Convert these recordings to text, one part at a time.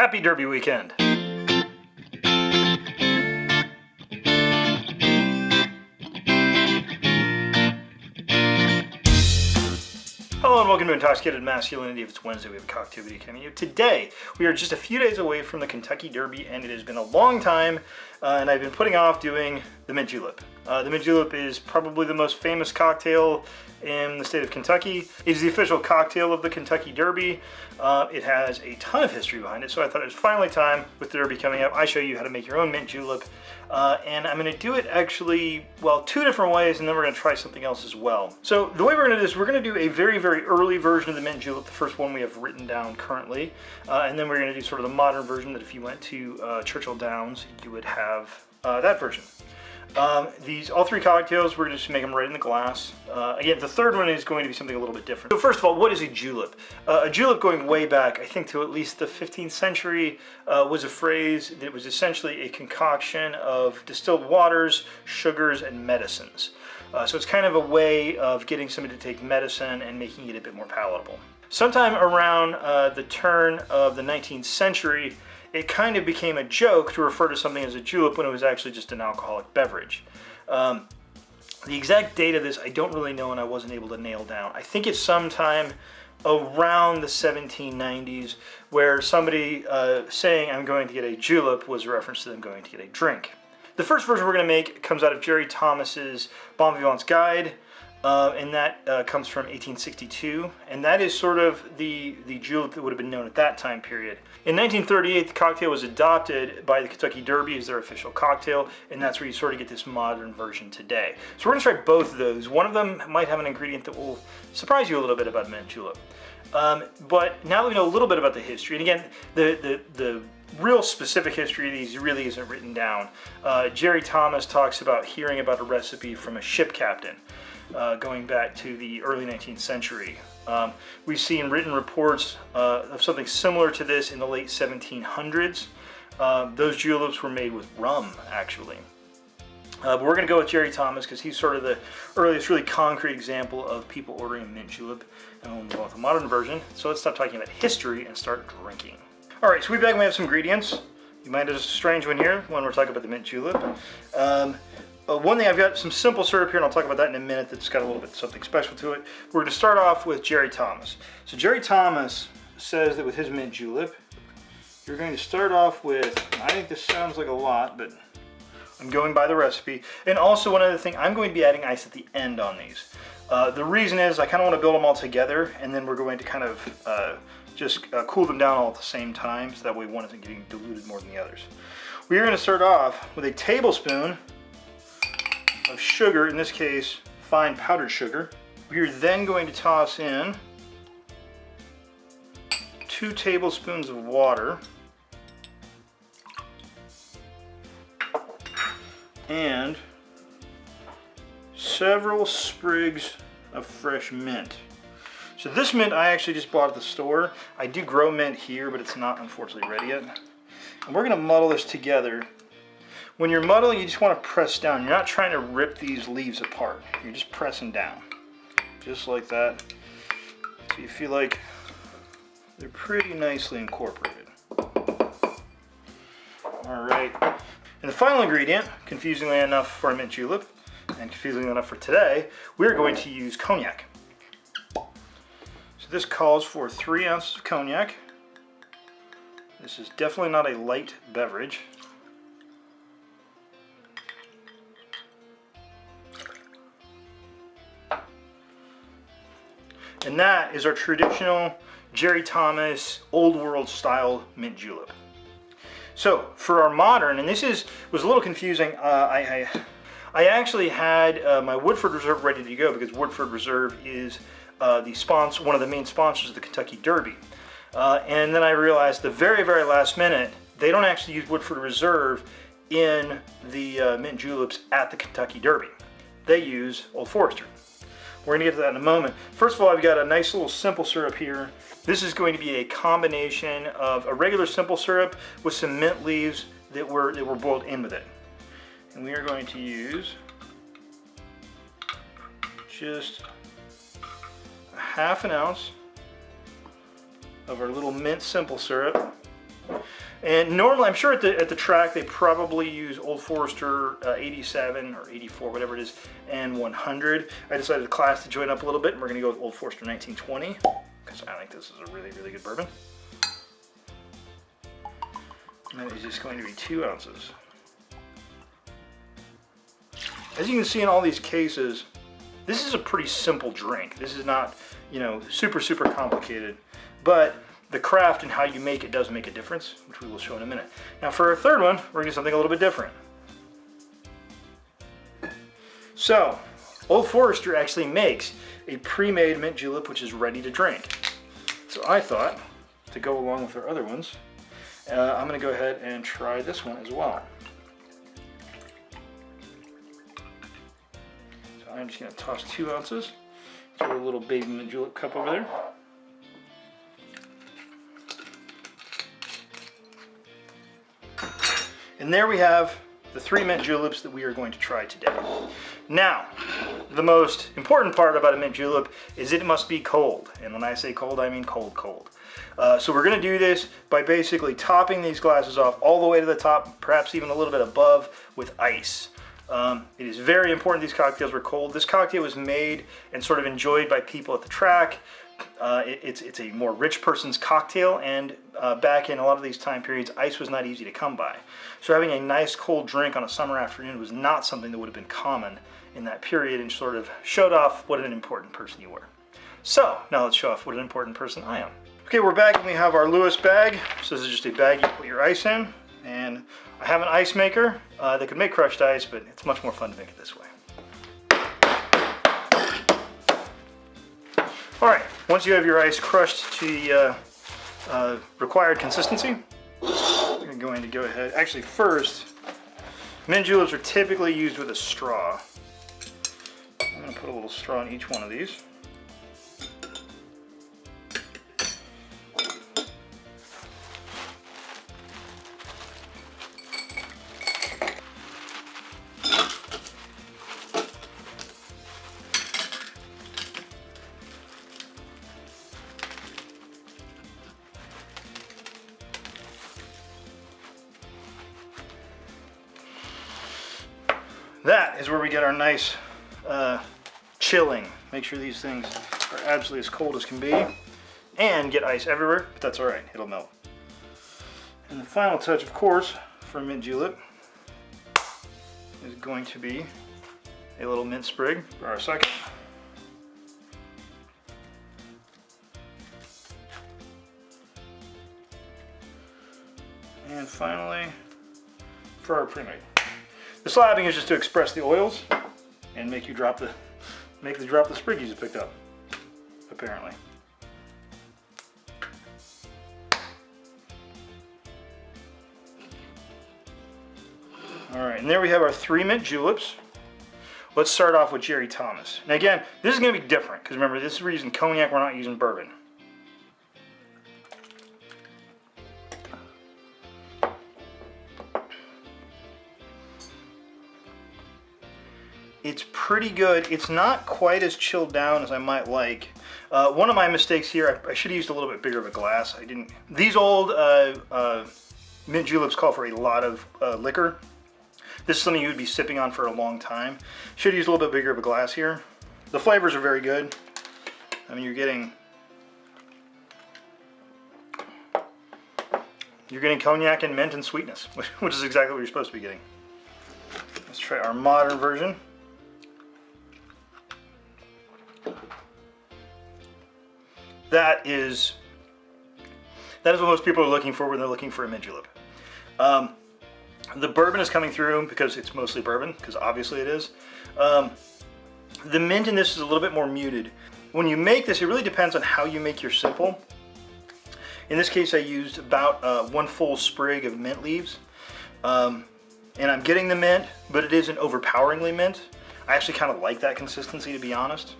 Happy Derby weekend! Hello and welcome to Intoxicated Masculinity. If it's Wednesday, we have a cocktail video coming to you. Today, we are just a few days away from the Kentucky Derby, and it has been a long time, and I've been putting off doing the mint julep. The mint julep is probably the most famous cocktail in the state of Kentucky. It is the official cocktail of the Kentucky Derby. It has a ton of history behind it, so I thought it was finally time, with the Derby coming up, I show you how to make your own mint julep. And I'm going to do it actually, well, two different ways, and then we're going to try something else as well. So the way we're going to do this, we're going to do a very, very early version of the mint julep, the first one we have written down currently. And then we're going to do sort of the modern version that if you went to Churchill Downs, you would have that version. All three cocktails, we're going to just make them right in the glass. Again, the third one is going to be something a little bit different. So first of all, what is a julep? A julep, going way back, I think to at least the 15th century, was a phrase that was essentially a concoction of distilled waters, sugars, and medicines. So it's kind of a way of getting somebody to take medicine and making it a bit more palatable. Sometime around the turn of the 19th century, it kind of became a joke to refer to something as a julep when it was actually just an alcoholic beverage. The exact date of this I don't really know, and I wasn't able to nail down. I think it's sometime around the 1790s where somebody saying I'm going to get a julep was a reference to them going to get a drink. The first version we're going to make comes out of Jerry Thomas's Bon Vivant's Guide. And that comes from 1862, and that is sort of the julep that would have been known at that time period. In 1938, the cocktail was adopted by the Kentucky Derby as their official cocktail, and that's where you sort of get this modern version today. So we're going to try both of those. One of them might have an ingredient that will surprise you a little bit about mint julep. But now that we know a little bit about the history, and again, the real specific history of these really isn't written down. Jerry Thomas talks about hearing about a recipe from a ship captain. Going back to the early 19th century. We've seen written reports of something similar to this in the late 1700s. Those juleps were made with rum, actually. But we're going to go with Jerry Thomas because he's sort of the earliest really concrete example of people ordering a mint julep. And we'll move on with the modern version. So let's stop talking about history and start drinking. Alright, so we have some ingredients. You might notice a strange one here when we're talking about the mint julep. One thing, I've got some simple syrup here, and I'll talk about that in a minute, that's got a little bit something special to it. We're going to start off with Jerry Thomas. So Jerry Thomas says that with his mint julep, you're going to start off with, I think this sounds like a lot, but I'm going by the recipe. And also one other thing, I'm going to be adding ice at the end on these. The reason is I kind of want to build them all together, and then we're going to kind of just cool them down all at the same time, so that way one isn't getting diluted more than the others. We are going to start off with a tablespoon of sugar, in this case fine powdered sugar. We are then going to toss in 2 tablespoons of water and several sprigs of fresh mint. So this mint I actually just bought at the store. I do grow mint here, but it's not unfortunately ready yet. And we're going to muddle this together. When you're muddling, you just want to press down. You're not trying to rip these leaves apart. You're just pressing down, just like that. So you feel like they're pretty nicely incorporated. All right. And the final ingredient, confusingly enough for a mint julep, and confusingly enough for today, we're going to use cognac. So this calls for 3 ounces of cognac. This is definitely not a light beverage. And that is our traditional Jerry Thomas old world style mint julep. So for our modern, and this was a little confusing, I actually had my Woodford Reserve ready to go because Woodford Reserve is one of the main sponsors of the Kentucky Derby. And then I realized the very, very last minute, they don't actually use Woodford Reserve in the mint juleps at the Kentucky Derby. They use Old Forester. We're going to get to that in a moment. First of all, I've got a nice little simple syrup here. This is going to be a combination of a regular simple syrup with some mint leaves that were boiled in with it. And we are going to use just ½ ounce of our little mint simple syrup. And normally, I'm sure at the track they probably use Old Forester 87 or 84, whatever it is, and 100. I decided the class to join up a little bit, and we're going to go with Old Forester 1920 because I think this is a really, really good bourbon. And that is just going to be 2 ounces. As you can see in all these cases, this is a pretty simple drink. This is not, you know, super, super complicated, but the craft and how you make it does make a difference, which we will show in a minute. Now for our third one, we're gonna do something a little bit different. So, Old Forester actually makes a pre-made mint julep which is ready to drink. So I thought, to go along with our other ones, I'm gonna go ahead and try this one as well. So I'm just gonna toss 2 ounces to a little baby mint julep cup over there. And there we have the 3 mint juleps that we are going to try today. Now, the most important part about a mint julep is it must be cold. And when I say cold, I mean cold, cold. So we're gonna do this by basically topping these glasses off all the way to the top, perhaps even a little bit above, with ice. It is very important these cocktails were cold. This cocktail was made and sort of enjoyed by people at the track. It's a more rich person's cocktail, and back in a lot of these time periods, ice was not easy to come by. So having a nice cold drink on a summer afternoon was not something that would have been common in that period, and sort of showed off what an important person you were. So now let's show off what an important person I am. Okay, we're back and we have our Lewis bag. So this is just a bag you put your ice in, and I have an ice maker that could make crushed ice, but it's much more fun to make it this way. All right, once you have your ice crushed to the required consistency, you're going to go ahead. Actually, first, mint juleps are typically used with a straw. I'm going to put a little straw in each one of these. That is where we get our nice chilling. Make sure these things are absolutely as cold as can be, and get ice everywhere, but that's all right, it'll melt. And the final touch, of course, for a mint julep is going to be a little mint sprig for our second. And finally, for our pre-made. The slabbing is just to express the oils and make you drop the sprigies you picked up, apparently. All right, and there we have our 3 mint juleps. Let's start off with Jerry Thomas. Now again, this is going to be different because remember, this is we're using cognac, we're not using bourbon. It's pretty good. It's not quite as chilled down as I might like. One of my mistakes here, I should have used a little bit bigger of a glass. I didn't. These old mint juleps call for a lot of liquor. This is something you would be sipping on for a long time. Should have used a little bit bigger of a glass here. The flavors are very good. I mean, you're getting cognac and mint and sweetness, which is exactly what you're supposed to be getting. Let's try our modern version. That is what most people are looking for when they're looking for a mint julep. The bourbon is coming through because it's mostly bourbon, because obviously it is. The mint in this is a little bit more muted. When you make this, it really depends on how you make your simple. In this case, I used about 1 full sprig of mint leaves. And I'm getting the mint, but it isn't overpoweringly mint. I actually kind of like that consistency, to be honest.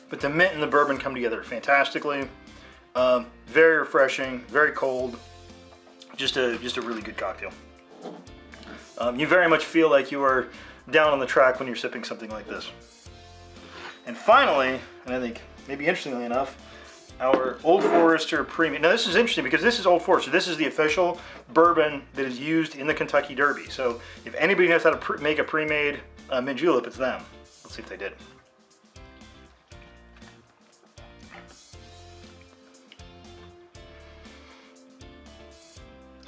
But the mint and the bourbon come together fantastically. Very refreshing, very cold. Just a really good cocktail. You very much feel like you are down on the track when you're sipping something like this. And finally, and I think maybe interestingly enough, our Old Forester Premium. Now this is interesting because this is Old Forester. This is the official bourbon that is used in the Kentucky Derby. So if anybody knows how to make a pre-made mint julep, it's them. Let's see if they did.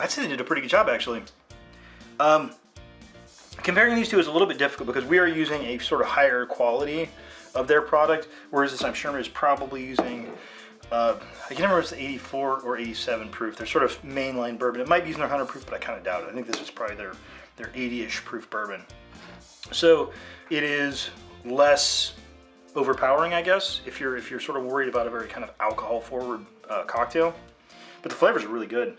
I'd say they did a pretty good job, actually. Comparing these two is a little bit difficult because we are using a sort of higher quality of their product, whereas this I'm sure is probably using, I can't remember if it's 84 or 87 proof. They're sort of mainline bourbon. It might be using their 100 proof, but I kind of doubt it. I think this is probably their 80-ish proof bourbon. So it is less overpowering, I guess, if you're sort of worried about a very kind of alcohol-forward cocktail. But the flavors are really good.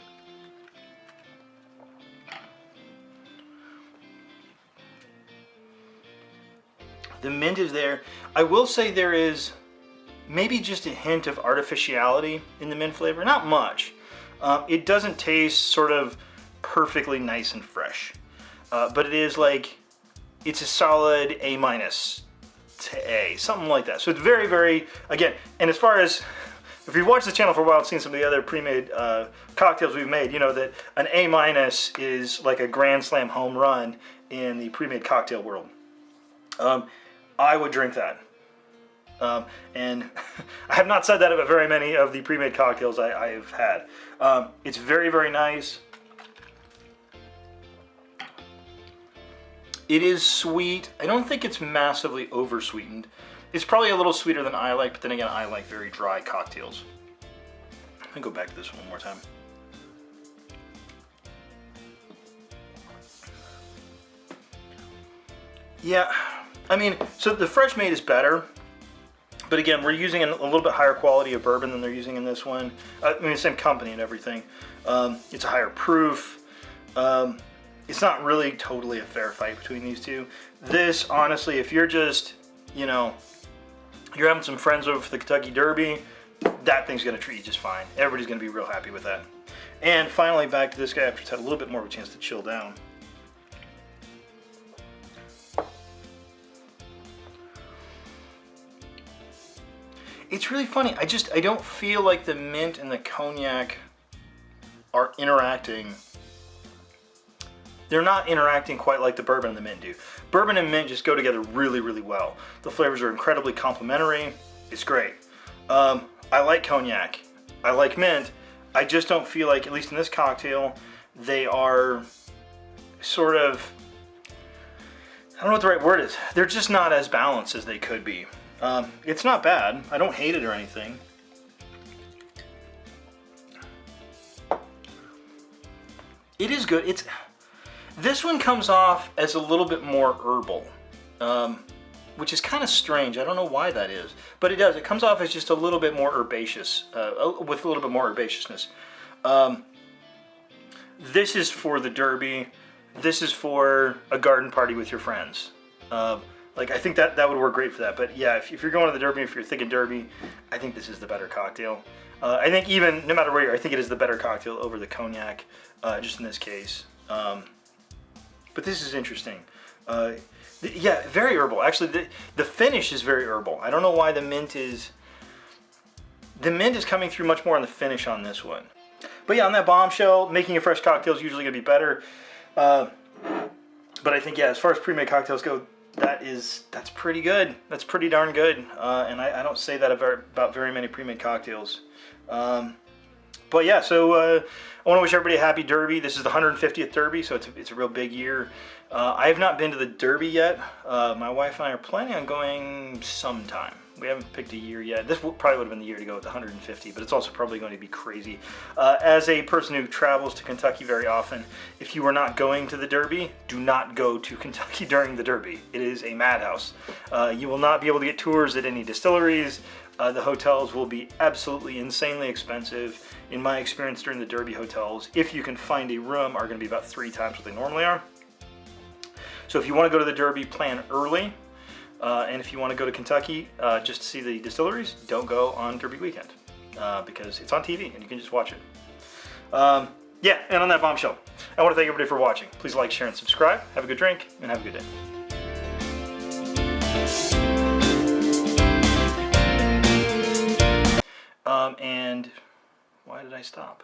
The mint is there. I will say there is maybe just a hint of artificiality in the mint flavor. Not much. It doesn't taste sort of perfectly nice and fresh. But it is like, it's a solid A- to A, something like that. So it's very, very, again, and as far as, if you've watched the channel for a while and seen some of the other pre-made cocktails we've made, you know that an A- is like a grand slam home run in the pre-made cocktail world. I would drink that. And I have not said that about very many of the pre-made cocktails I have had. It's very, very nice. It is sweet. I don't think it's massively over-sweetened. It's probably a little sweeter than I like, but then again, I like very dry cocktails. Let me go back to this one more time. Yeah, I mean, so the fresh made is better, but again, we're using a little bit higher quality of bourbon than they're using in this one. I mean, same company and everything. It's a higher proof. It's not really totally a fair fight between these two. This, honestly, if you're just, you know, you're having some friends over for the Kentucky Derby, that thing's gonna treat you just fine. Everybody's gonna be real happy with that. And finally, back to this guy after it's had a little bit more of a chance to chill down. It's really funny. I don't feel like the mint and the cognac are interacting. They're not interacting quite like the bourbon and the mint do. Bourbon and mint just go together really, really well. The flavors are incredibly complementary. It's great. I like cognac. I like mint. I just don't feel like, at least in this cocktail, they are sort of, I don't know what the right word is. They're just not as balanced as they could be. It's not bad. I don't hate it or anything. It is good. This one comes off as a little bit more herbal, which is kind of strange. I don't know why that is, but it does. It comes off as just a little bit more herbaceous, with a little bit more herbaceousness. This is for the Derby. This is for a garden party with your friends. Like, I think that would work great for that. But yeah, if you're going to the Derby, if you're thinking Derby, I think this is the better cocktail. I think even, no matter where you are, I think it is the better cocktail over the cognac, just in this case. But this is interesting. Yeah, very herbal. Actually, the finish is very herbal. I don't know why the mint is coming through much more on the finish on this one. But yeah, on that bombshell, making a fresh cocktail is usually going to be better. But I think, yeah, as far as pre-made cocktails go, that's pretty good. That's pretty darn good. And I don't say that about very many pre-made cocktails. But yeah, so I want to wish everybody a happy Derby. This is the 150th Derby, so it's a real big year. I have not been to the Derby yet. My wife and I are planning on going sometime. We haven't picked a year yet. This probably would have been the year to go at the 150, but it's also probably going to be crazy. As a person who travels to Kentucky very often, if you are not going to the Derby, do not go to Kentucky during the Derby. It is a madhouse. You will not be able to get tours at any distilleries. The hotels will be absolutely insanely expensive. In my experience during the Derby, hotels, if you can find a room, are going to be about 3 times what they normally are. So if you want to go to the Derby, plan early. And if you want to go to Kentucky just to see the distilleries, don't go on Derby weekend because it's on TV and you can just watch it. Yeah, and on that bombshell, I want to thank everybody for watching. Please like, share, and subscribe. Have a good drink and have a good day. And why did I stop?